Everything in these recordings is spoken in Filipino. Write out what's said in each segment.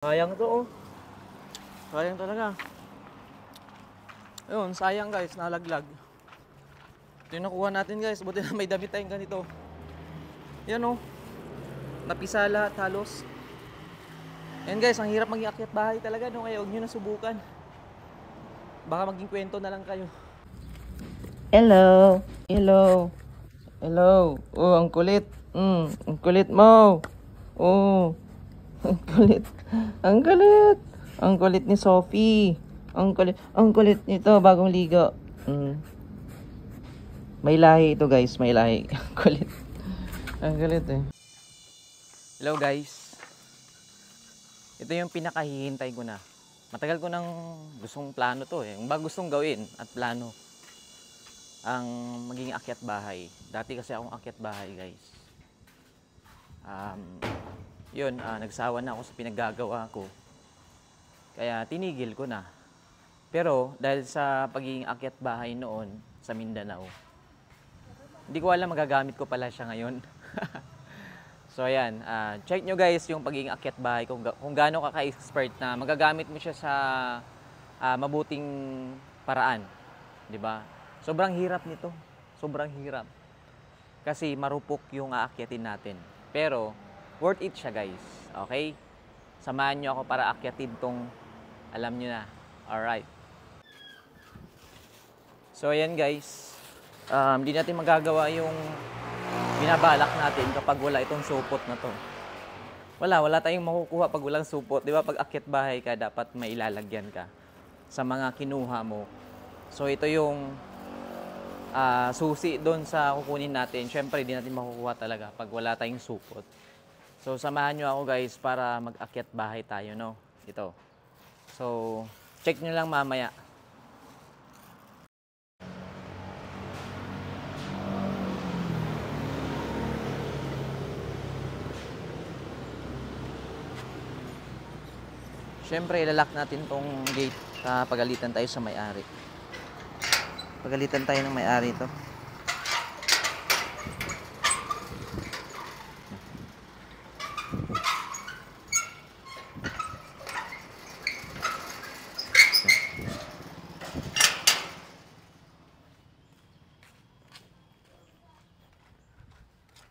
Sayang to, oh. Sayang talaga. Ayun, sayang guys, nalaglag. Ito yung nakuha natin guys. Buti na may damit tayong ganito. Yan, oh. Napisa lahat halos. Yan guys, ang hirap maging akyat bahay talaga, no? Kaya huwag nyo na subukan. Baka maging kwento na lang kayo. Hello. Hello. Hello. Oh, ang kulit. Ang kulit mo. Oh. Ang kulit. Ang kulit. Ang kulit ni Sophie. Ang kulit nito bagong ligo. May lahi ito guys, may lahi. Ang kulit. Ang kulit eh. Hello guys. Ito yung pinakahihintay ko na. Matagal ko nang gustong plano to eh. Yung gustong gawin at plano. Ang maging akyat bahay. Dati kasi akong akyat bahay guys. Nagsawa na ako sa pinaggagawa ko. Kaya tinigil ko na. Pero dahil sa pagiging akyat bahay noon sa Mindanao, hindi ko alam magagamit ko pala siya ngayon. So ayan, check nyo guys yung pagiging akyat bahay kung gaano ka ka-expert na magagamit mo siya sa mabuting paraan, 'di ba? Sobrang hirap nito. Sobrang hirap. Kasi marupok yung aakyatin natin. Pero worth it siya guys. Okay? Samahan nyo ako para akyatin tong alam nyo na. Alright. So ayan guys. Hindi natin magagawa yung binabalak natin kapag wala itong supot na to. Wala tayong makukuha pag walang supot. Di ba pag akyat bahay ka, dapat may ilalagyan ka sa mga kinuha mo. So ito yung susi doon sa kukunin natin. Siyempre, di natin makukuha talaga pag wala tayong supot. So, samahan nyo ako guys para mag-akyat bahay tayo, no? Ito. So, check nyo lang mamaya. Siyempre, ilalak natin tong gate. Pagalitan tayo sa may-ari. Pagalitan tayo ng may-ari ito.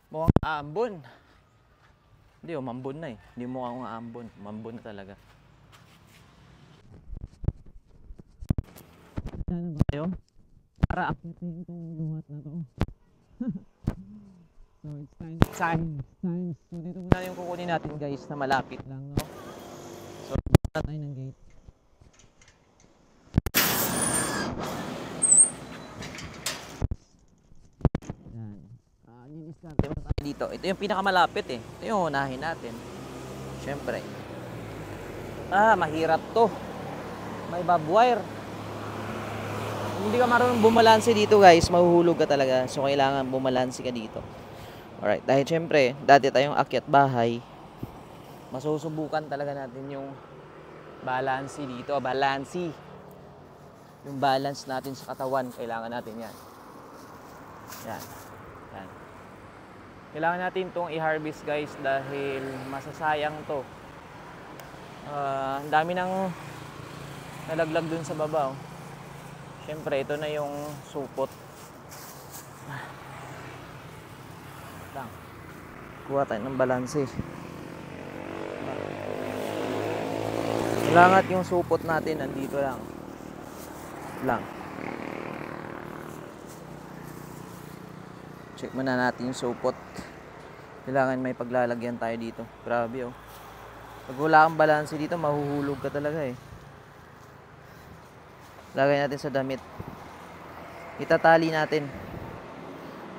Mukhang aambon. Hindi, mambon na eh. Hindi mukhang aambon. Mambon na talaga. Ano ba kayo? Para akitin itong luhat na to. So it's time. So dito muna yung kukunin natin guys na malapit lang, no? So buka tayo ng gate. Yan. Linis natin dito. Ito yung pinakamalapit eh. Ito yung unahin natin. Siyempre. Mahirap to. May barbed wire. Hindi ka marunong bumalanse dito guys, mahuhulog ka talaga. So kailangan bumalanse ka dito. Alright, dahil syempre, dati tayong akyat bahay, masusubukan talaga natin yung balanse dito. Balanse. Yung balance natin sa katawan, kailangan natin yan. Yan. Yan. Kailangan natin itong i-harvest guys dahil masasayang to. Ang dami nang nalaglag dun sa baba. Siyempre, ito na yung supot. Lang. Kuha tayo ng balanse. Kailangan yung supot natin nandito lang. Check muna natin yung supot. Kailangan may paglalagyan tayo dito. Grabe oh. Pag wala kang balanse dito, mahuhulog ka talaga eh. Lagay natin sa damit. Itatali natin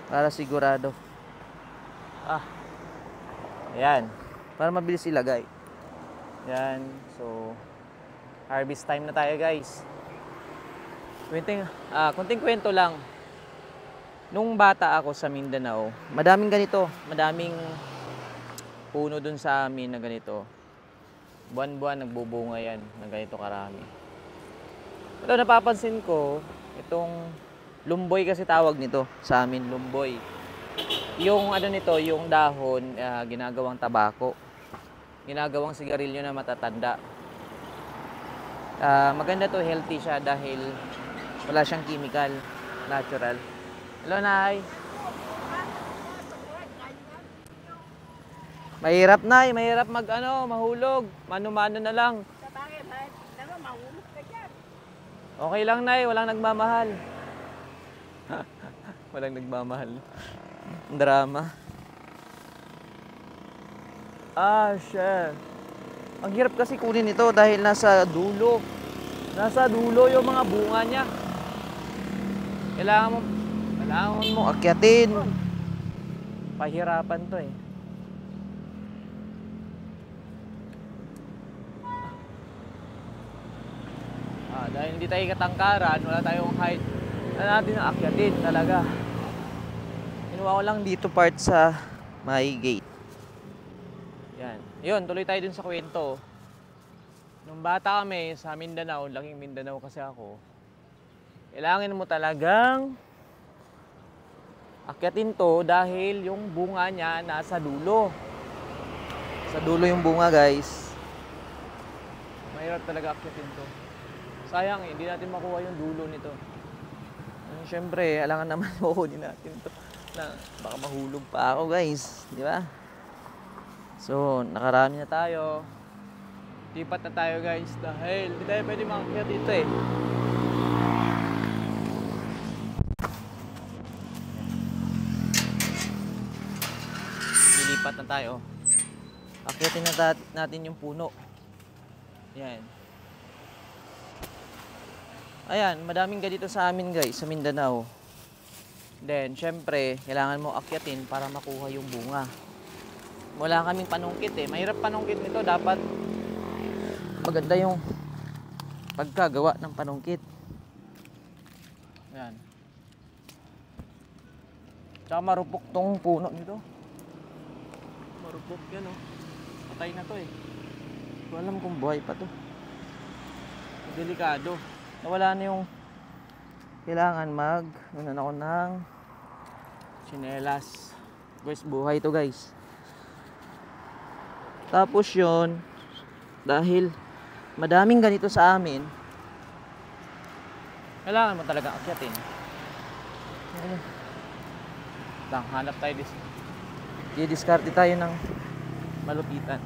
para sigurado. Ayan. Para mabilis ilagay. Ayan. So, harvest time na tayo guys. Kunting kwento lang. Nung bata ako sa Mindanao, madaming ganito. Madaming puno dun sa amin na ganito. Buwan-buwan nagbubunga yan na ganito karami. Ito napapansin ko, itong lumboy kasi tawag nito sa amin, lumboy. Yung ano nito, yung dahon, ginagawang tabako. ginagawang sigarilyo na matatanda. Maganda to, healthy siya dahil wala siyang chemical, natural. Hello, Nay. Mahirap, Nay. Mahirap mahulog. Mano-mano na lang. Okay lang, Nay. Walang nagmamahal. Walang nagmamahal. Drama. Shit. Ang hirap kasi kunin ito dahil nasa dulo. Nasa dulo yung mga bunga niya. Kailangan mo akyatin. Pahirapan to eh. Dahil hindi tayo katangkaran, wala tayong height, na natin ang akyatin talaga. Kinuha ko lang dito part sa may gate. Yan. Yun, tuloy tayo dun sa kwento. Nung bata kami sa Mindanao, laking Mindanao kasi ako, kailangan mo talagang akyatin to dahil yung bunga niya nasa dulo. Sa dulo yung bunga, guys. Mahirap talaga akyatin to. Sayang hindi natin makuha yung dulo nito. Siyempre, alangan naman kukunin natin to. Baka mahulog pa ako, guys. Di ba? So, nakarami na tayo. Lipat na tayo, guys. Dahil hindi tayo pwede makakyat dito eh. Lilipat na tayo. Akyatin na natin yung puno. Yan. Ayan, madaming ganito sa amin, guys, sa Mindanao. Then, syempre, kailangan mo akyatin para makuha yung bunga. Wala kaming panungkit eh. Mahirap panungkit nito. Dapat maganda yung pagkagawa ng panungkit. Ayan. Tsaka marupok tong puno nito. Marupok yan oh. Patay na to eh. Hindi ko alam kung buhay pa to. Delikado. Nawala na yung kailangan ano ako ng tsinelas. Guys, buhay to, guys. Tapos yun, dahil madaming ganito sa amin, kailangan mo talaga akyatin. Lang, hanap tayo didiskarte tayo ng malupitan.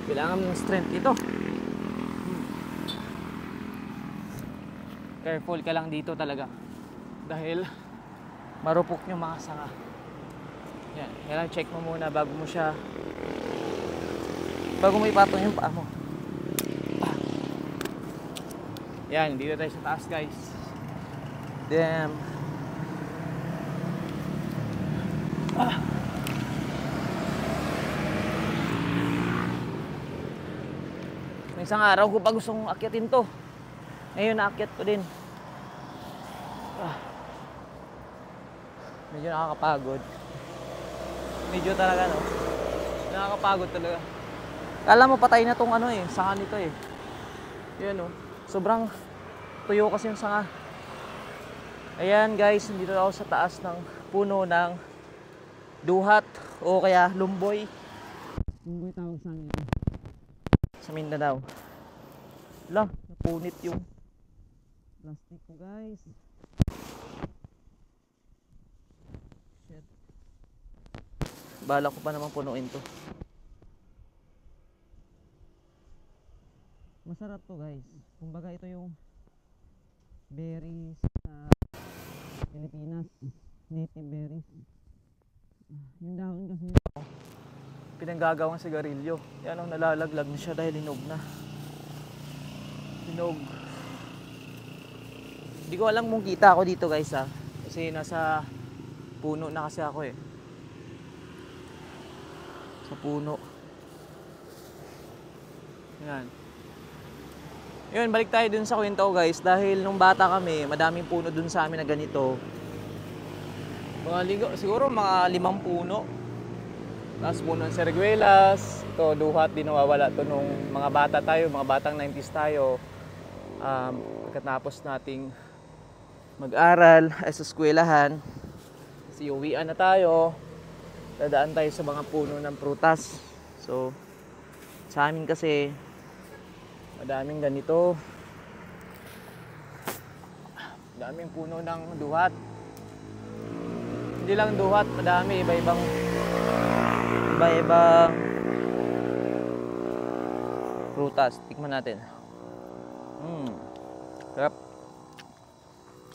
Kailangan ng strength ito. Careful ka lang dito talaga. Dahil marupok yung mga sanga. Yan, kailangan check mo muna bago mo ipatong yung paa mo. Yan, dito tayo sa taas, guys. Damn. Isang araw ko pa gustong akyatin to. Ngayon naakyat ko din. Medyo nakakapagod. Medyo talaga no. Nakakapagod talaga. Kala mo patay na tong sanga nito eh. Yan oh. Sobrang tuyo kasi yung sanga. Ayan guys, dito ako sa taas ng puno ng duhat o kaya lumboy. Lumboy tawag sa amin ito. Sa Mindanao. Lah, napunit yung plastic ko, guys. Shit. Bala ko pa naman punuin to. Masarap to, guys. Kumbaga ito yung berries sa Pilipinas. Native berries. Yung dahon kasi pinanggagawang sigarilyo. Yan ang nalalaglag na siya dahil hinog na. Hinog. Hindi ko alam kung kita ako dito, guys ha. Kasi nasa puno na kasi ako eh. Sa puno. Yan. Yun, balik tayo dun sa kwento, guys. Dahil nung bata kami, madaming puno dun sa amin na ganito. Siguro mga 5 puno. Tapos puno ng seriguelas. Ito, duhat, di nawawala to nung mga bata tayo, mga batang 90s tayo. Pagkatapos nating mag-aral ay sa eskwelahan. Kasi uwian na tayo. Dadaan tayo sa mga puno ng prutas. So, sa amin kasi, madaming ganito. Daming puno ng duhat. Hindi lang duhat, madami. Iba-ibang prutas. Tikman natin. Sarap.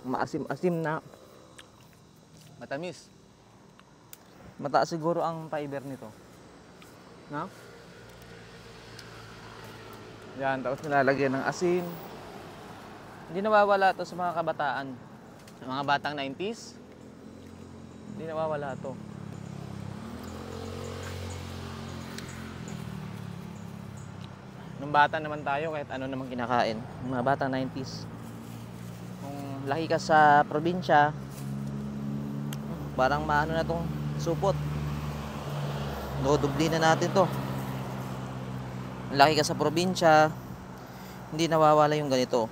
Maasim-asim na. Matamis. Mataas siguro ang fiber nito. No? Yan, tapos nilalagyan ng asin. Hindi nawawala to sa mga kabataan. Sa mga batang 90s. Hindi nawawala to. Nung bata naman tayo, kahit ano naman kinakain. Mga batang 90s. Kung laki ka sa probinsya, parang maano na tong supot. Dudubli na natin to. Laki ka sa probinsya, hindi nawawala yung ganito.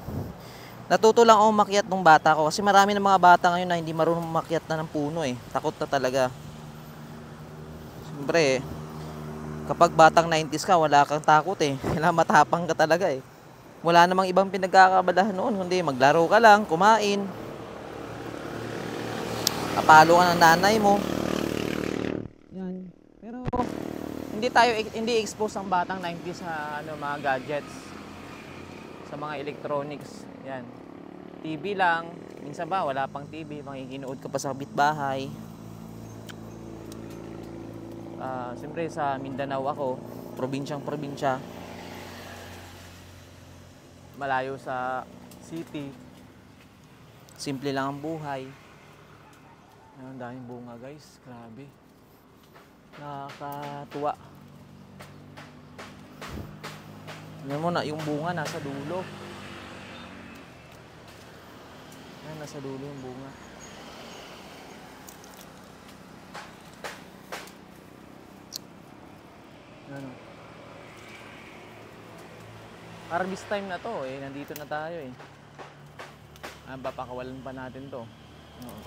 Natuto lang ako umakyat nung bata ko kasi marami ng mga bata ngayon na hindi marunong umakyat na ng puno eh. Takot na talaga. Siyempre, kapag batang 90s ka, wala kang takot eh. Kailangan matapang ka talaga eh. Wala namang ibang pinagkakabalahan noon, kundi maglaro ka lang, kumain. Kapalo ka ng nanay mo. Yan. Pero hindi expose ang batang 90s sa mga gadgets, sa mga electronics. Yan. TV lang, minsan ba wala pang TV, makikinood ka pa sa kapitbahay. Siyempre sa Mindanao ako, probinsyang-probinsya. Malayo sa city. Simple lang ang buhay. Ang daming bunga guys, grabe. Nakakatuwa. Tingnan mo na, yung bunga nasa dulo. Ayan, nasa dulo yung bunga. Ano? Harvest time na to eh, nandito na tayo eh. Papakawalan pa natin to.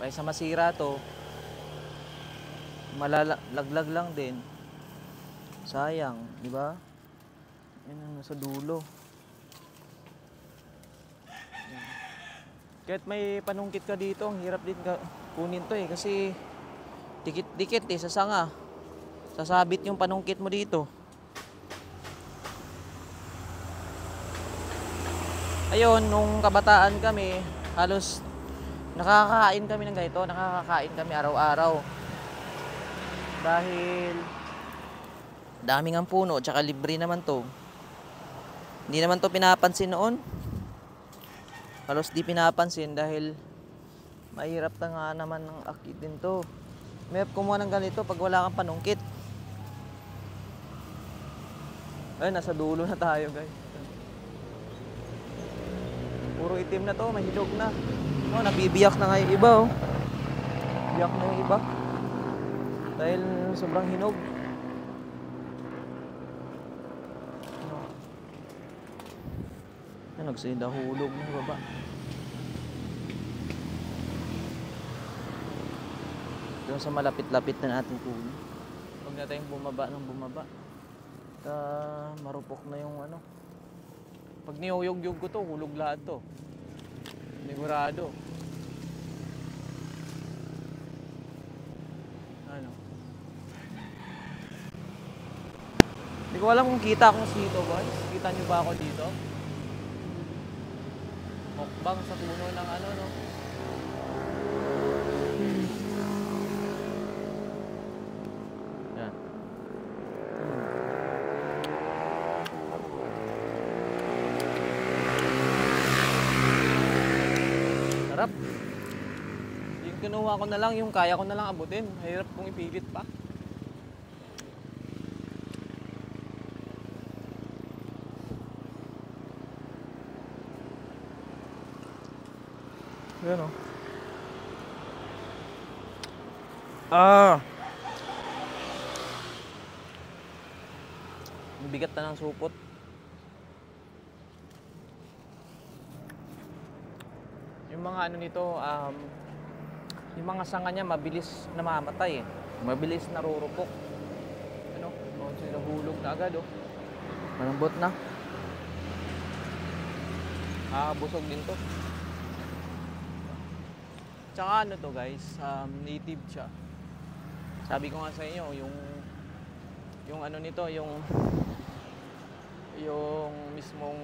Kaysa masira to, malalaglag lang din. Sayang, di ba? Yan ang nasa dulo. Yan. Kahit may panungkit ka dito, ang hirap din kunin to eh kasi dikit-dikit eh sa sanga. Sasabit yung panungkit mo dito. Ayun, nung kabataan kami, halos nakakakain kami ng ganito, nakakakain kami araw-araw. Dahil daming ang puno, tsaka libre naman to. Hindi naman to pinapansin noon. Halos di pinapansin dahil mahirap na nga naman ng akitin to. Mahirap kumuha ng ganito pag wala kang panungkit. Ay, nasa dulo na tayo guys. Puro itim na to, mahilog na. Oh, nabibiyak na nga yung iba oh. Biyak na yung iba. Dahil sobrang hinog. Yan, nagsinahulog na yung baba. Doon sa malapit-lapit na natin puno. Huwag na tayong bumaba ng bumaba. Marupok na yung ano. Pag niyuyog-yog ko to, hulog lahat to. Sigurado. Ano? Hindi ko alam kung kita akong dito, boys. Kita nyo ba ako dito? Mukbang sa puno ng ano, no? Yan. Sarap. Yung kinuha ko na lang, yung kaya ko na lang abutin. Hirap kong ipilit pa. Yan o. Ang bigat na ng supot. Yung mga ano nito, yung mga sanga niya mabilis namamatay eh. Mabilis narurupok. Ano? Kung sila hulog na agad oh. Malambot na. Busog din to. Tsaka ano to guys, native siya. Sabi ko nga sa inyo, yung ano nito, yung mismong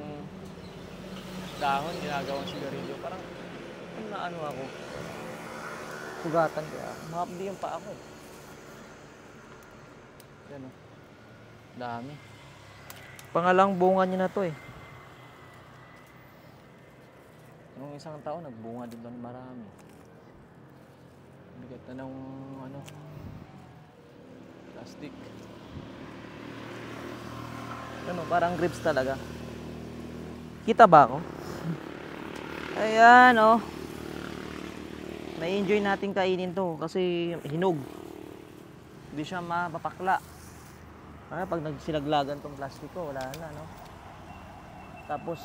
dahon ginagawang sigarilyo. Parang ano ako. Sugatan kaya. Mahapdi yung pa ako. Yan o. Dami. Pangalang bunga niya na to eh. Nung isang taon, nagbunga din doon marami. Bigat na ng ano, plastic. Ano, parang grips talaga. Kita ba ako? Ayan oh. Na-enjoy natin kainin to kasi hinog. Hindi siya mapapakla. Pag nagsilaglagan tong plastic ko, wala na, no? Tapos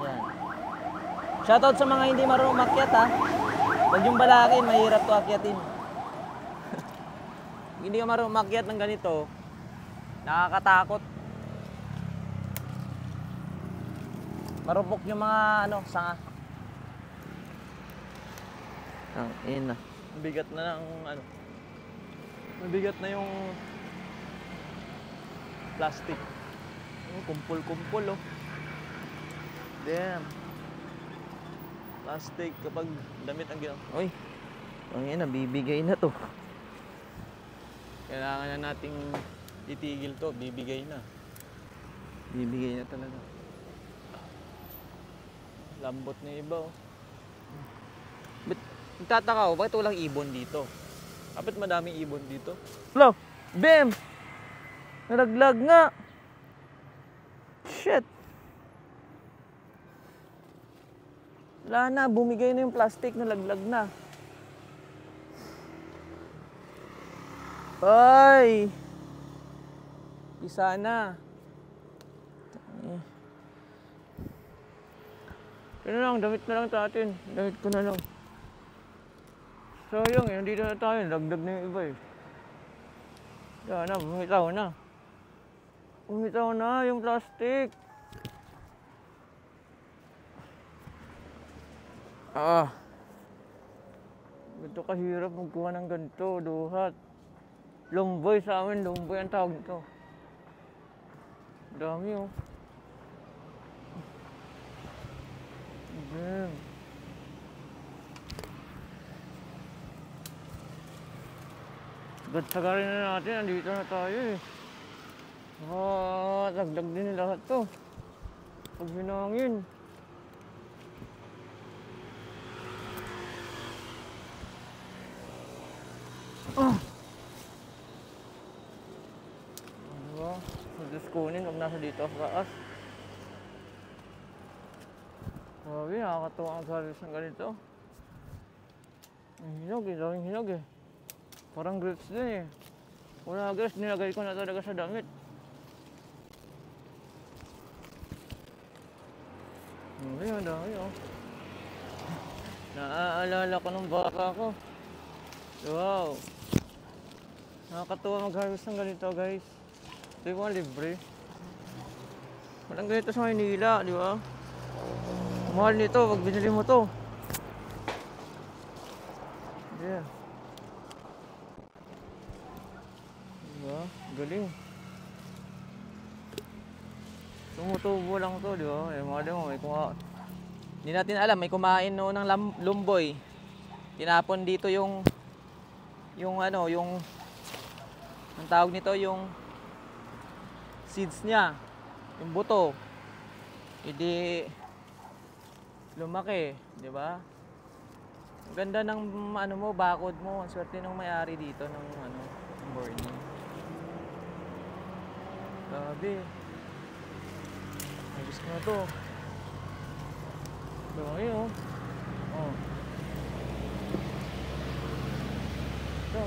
yan. Shoutout sa mga hindi marunong umakyat ha. Huwag yung balakin, mahirap to akyatin. Hindi ka marunong umakyat ng ganito, nakakatakot. Marupok yung mga ano, sanga. Ayun na. Mabigat na ng ano. Mabigat na yung plastic. Kumpul-kumpul oh. Damn. Plastic kapag damit ang ginawa. Uy. Ayun na, bibigay na to. Kailangan na nating itigil to, bibigay na. Bibigay na talaga. Lambot na iba oh. But nagtataka ko, bakit walang ibon dito? Bakit madaming ibon dito? Hello! Bam! Nalaglag nga! Shit! Wala na, bumigay na yung plastic, nalaglag na. Ay! Isa na. Yun lang, damit na lang natin. Damit ko na lang. Sayang eh, nandito na tayo. Lagdag na yung iba eh. Yan na, bumitaw na. Bumitaw na yung plastic. Ganito kahirap magkuha ng ganito, duhat. Lumboy sa amin, lumboy ang tawag nito. Dami oh. Damn. Sagad-sagarin na natin, nandito na tayo eh. Dagdag din lahat to. Pag hinangin. Diba? Diyos kunin, huwag nasa dito sa taas. Grabe, nakakatuwa ang galis ng ganito. Ang hinog eh, daming hinog eh. Parang grapes din eh. Una guys, nilagay ko na talaga sa damit. Ang dami oh. Naaalala ko ng bata ko. Wow. Nakakatuwa mag-harvest ng ganito guys. Ito yung mga libre. Walang ganito sa Maynila, di ba? Mahal nito pag binili mo to. Yeah. Diba? Galing. Tumutubo lang to, di ba? Eh, mahal mo, may kumain. Hindi natin alam, may kumain noon ng lumboy. Tinapon dito yung ano, yung ang tawag nito, yung seeds niya, yung buto. Hindi lumaki, di ba? Ang ganda ng ano mo, bakod mo. Ang swerte ng may-ari dito ng ano, morning. Grabe. Ayos na to. Dami oh. Oh. Ito.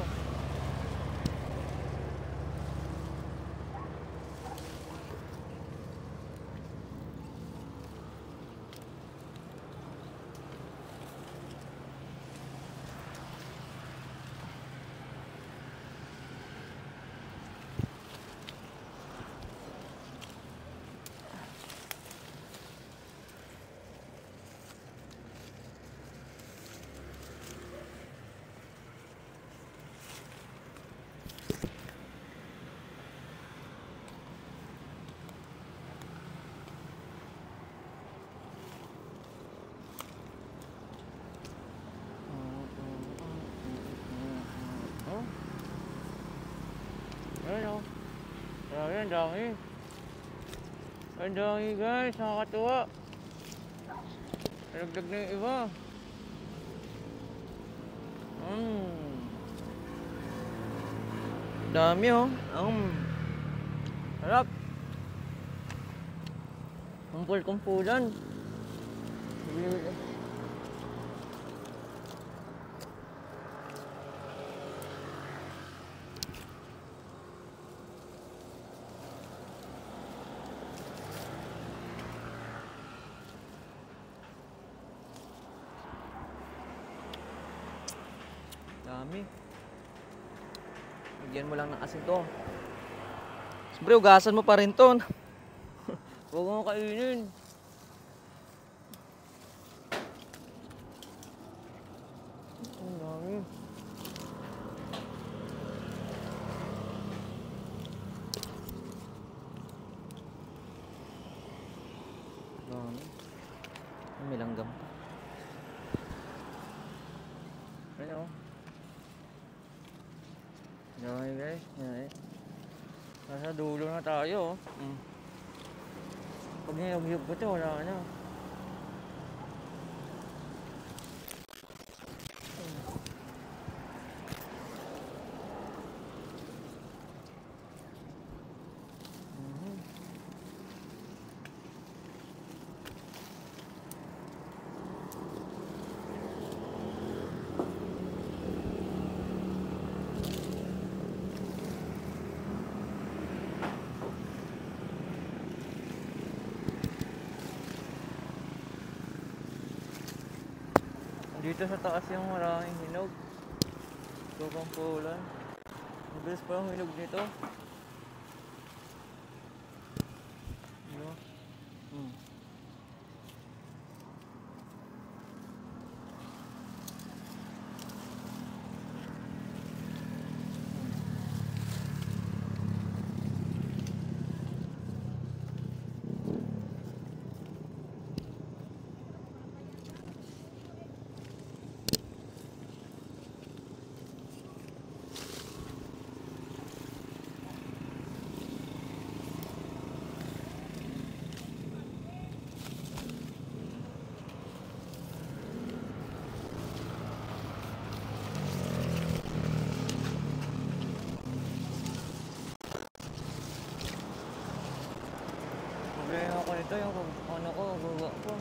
Grabe, ang dami. Ang dami guys, nakakatuwa. Nalagdag na yung iba. Dami oh. Harap. Kumpul-kumpulan. Dami. Bigyan mo lang ng asin to. Siyempre, ugasan mo pa rin to. Huwag mo kainin. Ang dami. Dami. May langgam pa. Ano? Dami guys. Nasa dulo na tayo. Pag nilog-hiyog ko ito, wala na. Dito sa taas yung maraming hinog. Kukumpulan. Mabilis pa yung hinog nito. Ano? Problema ko nito yung ano ko, guga ko.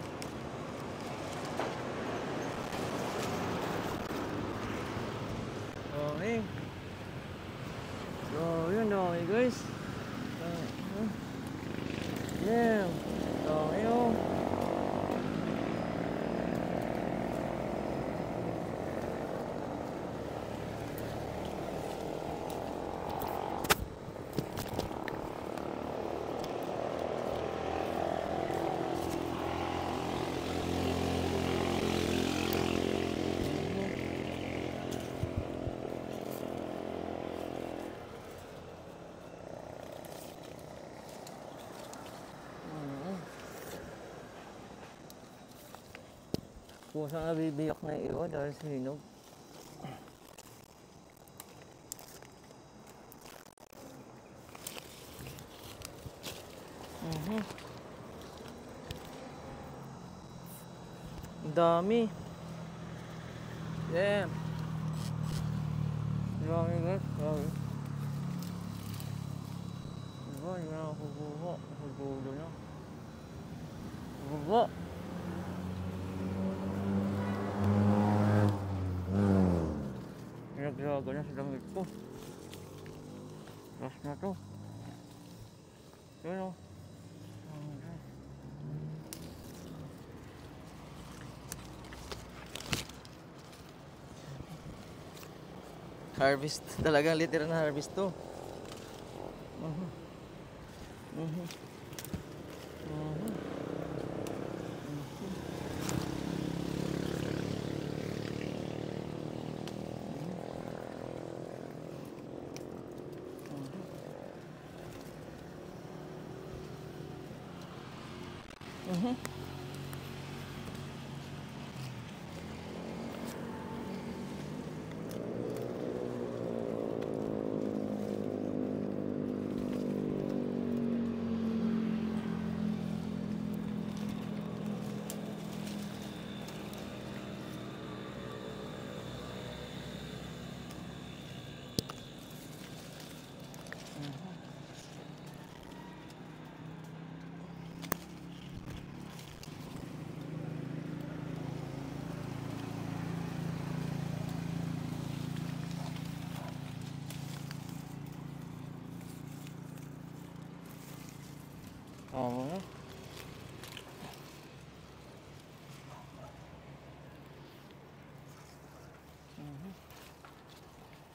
Okay. So, yun okay guys. Yeah. Okay oh. Kusang nabibiyak na iwa dahil sa hinog. Ang dami. Yeah. Dami guys. Dami. Diba, hindi na ako kukuha. Kukuha na. Kukuha. Pinaglaga na sa damit ko. Last na to. Yun o. Harvest. Talagang literal na harvest to.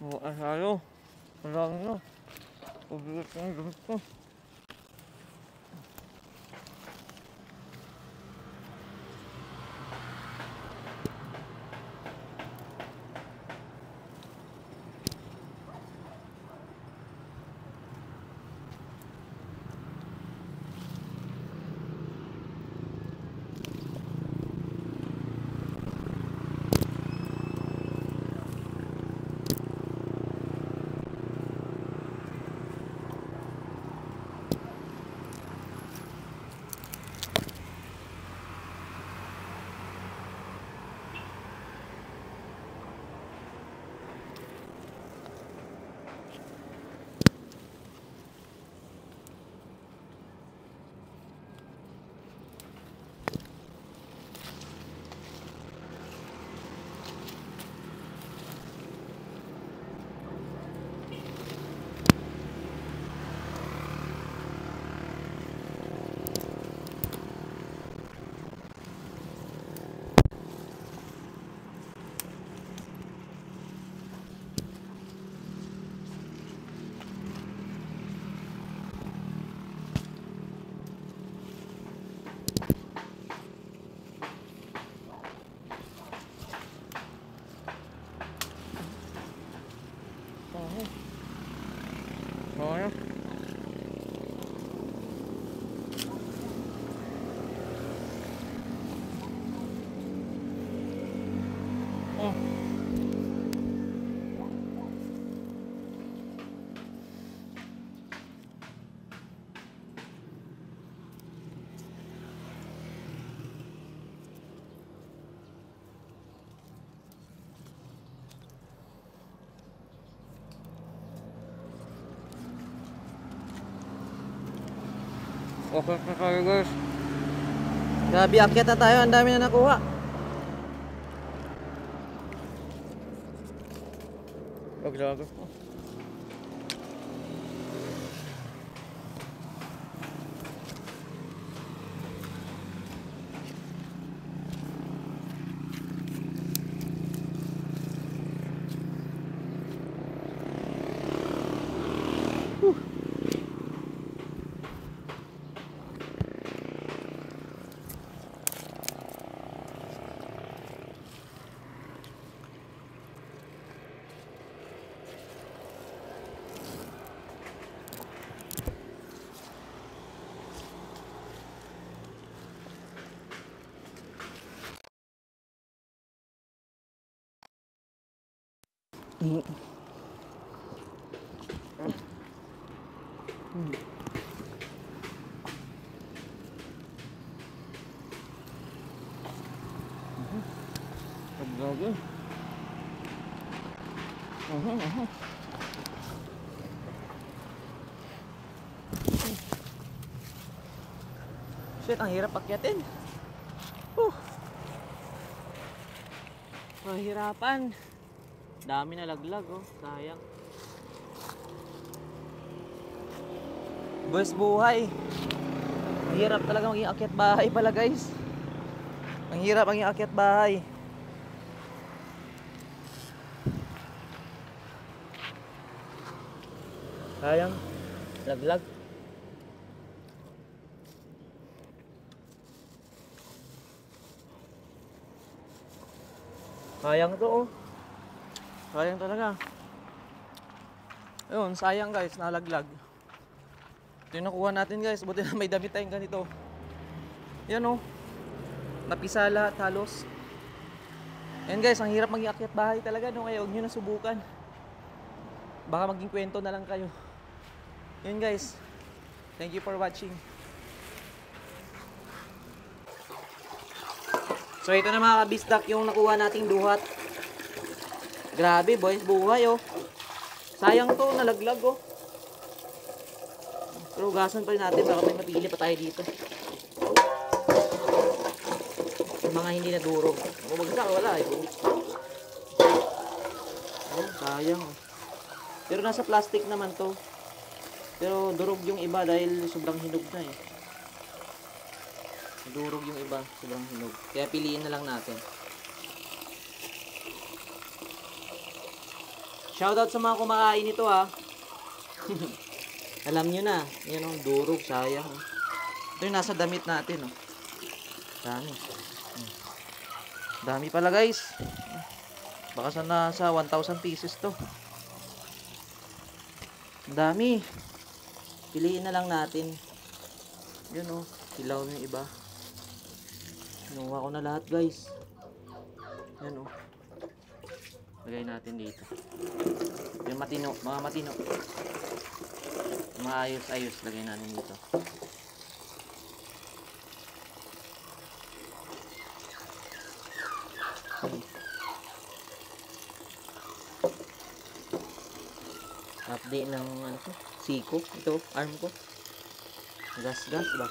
Asalo. Marami na. Pabigat ng gamit ko. Ano? Okay na tayo guys. Grabe, akyat na tayo. Ang dami na nakuha. Oh, grabe. Grabe. Shit, ang hirap akyatin. Mahirapan. Dami na laglag, oh. Sayang. Bus buhay. Ang hirap talaga maging akyat bahay pala, guys. Ang hirap maging akyat bahay. Sayang. Laglag. Sayang to, oh. Sayang talaga. Ayun, sayang guys, nalaglag. Ito yung nakuha natin guys. Buti na may damit tayong ganito. Yan, oh. Napisa lahat halos. Yan guys, ang hirap maging akyat bahay talaga, no? Kaya huwag nyo na subukan. Baka maging kwento na lang kayo. Yan guys. Thank you for watching. So ito na mga kabistak yung nakuha nating duhat. Grabe boys, buhay oh. Sayang to, nalaglag oh. Pero hugasan pa rin natin, baka may mapili pa tayo dito. Yung mga hindi nadurog. Bumagsak, wala eh. Oh, sayang oh. Pero nasa plastic naman to. Pero durog yung iba dahil sobrang hinog na eh. Durog yung iba, sobrang hinog. Kaya piliin na lang natin. Shoutout sa mga kumakain ito ha. Alam nyo na. Yan o, durog, sayang. Ito yung nasa damit natin o. Dami. Dami pala guys. Baka sa nasa 1,000 pieces to. Ang dami. Piliin na lang natin. Yun o, hilaw yung iba. Kinuha ko na lahat guys. Yan o. Lagay natin dito. Yung matino, mga matino. Mga ayos-ayos, lagay natin dito. Update ng ano ko, siko. Ito, arm ko. Gas-gas ba?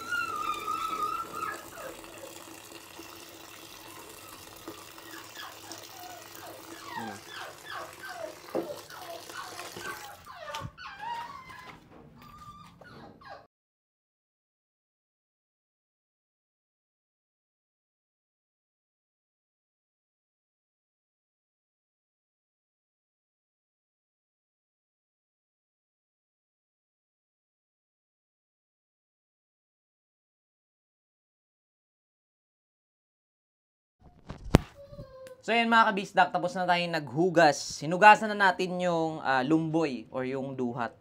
So yan mga kabisdak, tapos na tayong naghugas. Hinugasan na natin yung lumboy or yung duhat.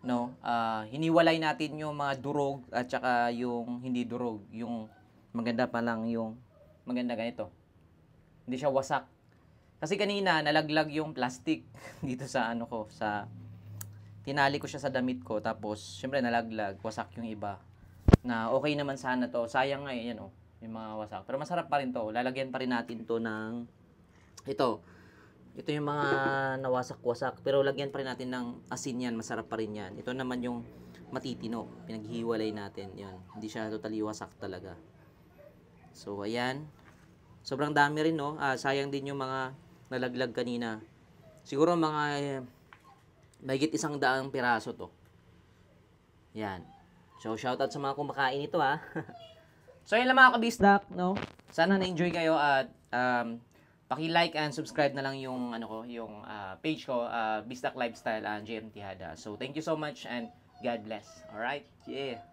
No? Hiniwalay natin yung mga durog at saka yung hindi durog. Yung maganda pa lang yung maganda ganito. Hindi siya wasak. Kasi kanina nalaglag yung plastic dito sa ano ko, sa tinali ko siya sa damit ko, tapos syempre nalaglag, wasak yung iba. Na okay naman sana to. Sayang nga yan oh. Yung mga wasak. Pero masarap pa rin to. Lalagyan pa rin natin to ng ito. Ito yung mga nawasak-wasak. Pero lagyan pa rin natin ng asin yan. Masarap pa rin yan. Ito naman yung matitino. Pinaghiwalay natin. Yan. Hindi siya totally wasak talaga. So, ayan. Sobrang dami rin, no? Sayang din yung mga nalaglag kanina. Siguro mga mahigit 100 piraso to. Yan. So, shoutout sa mga kumakain ito, ha. So, yun lang mga kabisdak, no? Sana na-enjoy kayo at paki-like and subscribe na lang yung ano ko, yung page ko, Bisdak Lifestyle and JM Tihada. So, thank you so much and God bless. All right? Yeah.